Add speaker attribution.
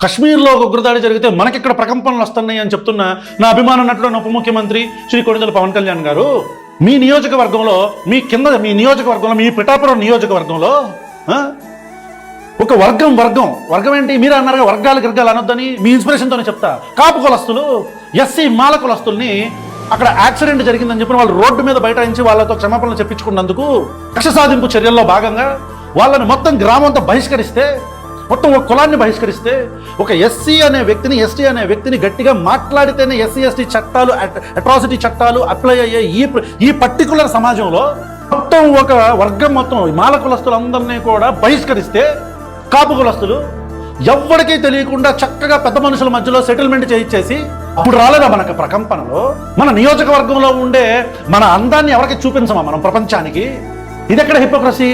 Speaker 1: కశ్మీర్లో ఒక ఉగ్రదాడి జరిగితే మనకిక్కడ ప్రకంపనలు వస్తున్నాయి అని చెప్తున్న నా అభిమాన నటుడు ఉప ముఖ్యమంత్రి శ్రీ కొణిదెల పవన్ కళ్యాణ్ గారు, మీ నియోజకవర్గంలో, మీ నియోజకవర్గంలో, మీ పిఠాపురం నియోజకవర్గంలో ఒక వర్గం ఏంటి? మీరు అన్నారుగా వర్గాలు అనొద్దని. మీ ఇన్స్పిరేషన్తోనే చెప్తా. కాపు కులస్తులు, ఎస్సీ మాల కులస్తుల్ని అక్కడ యాక్సిడెంట్ జరిగిందని చెప్పి వాళ్ళు రోడ్డు మీద బైఠాయించి వాళ్ళతో క్షమాపణలు చెప్పించుకున్నందుకు కక్ష సాధింపు చర్యల్లో భాగంగా వాళ్ళని మొత్తం గ్రామం అంతా బహిష్కరిస్తే, మొత్తం ఒక కులాన్ని బహిష్కరిస్తే, ఒక ఎస్సీ అనే వ్యక్తిని, ఎస్టీ అనే వ్యక్తిని గట్టిగా మాట్లాడితేనే ఎస్సీ ఎస్టీ చట్టాలు, అట్రాసిటీ చట్టాలు అప్లై అయ్యే ఈ పర్టికులర్ సమాజంలో మొత్తం ఒక వర్గం మొత్తం మాల కులస్తులందరినీ కూడా బహిష్కరిస్తే, కాపు కులస్తులు ఎవ్వడికీ తెలియకుండా చక్కగా పెద్ద మనుషుల మధ్యలో సెటిల్మెంట్ చేయించేసి, అప్పుడు రాలేదా మనకు ప్రకంపనలో? మన నియోజకవర్గంలో ఉండే మన అందాన్ని ఎవరికి చూపించమా మనం ప్రపంచానికి? ఇది ఎక్కడ హిపోక్రసీ?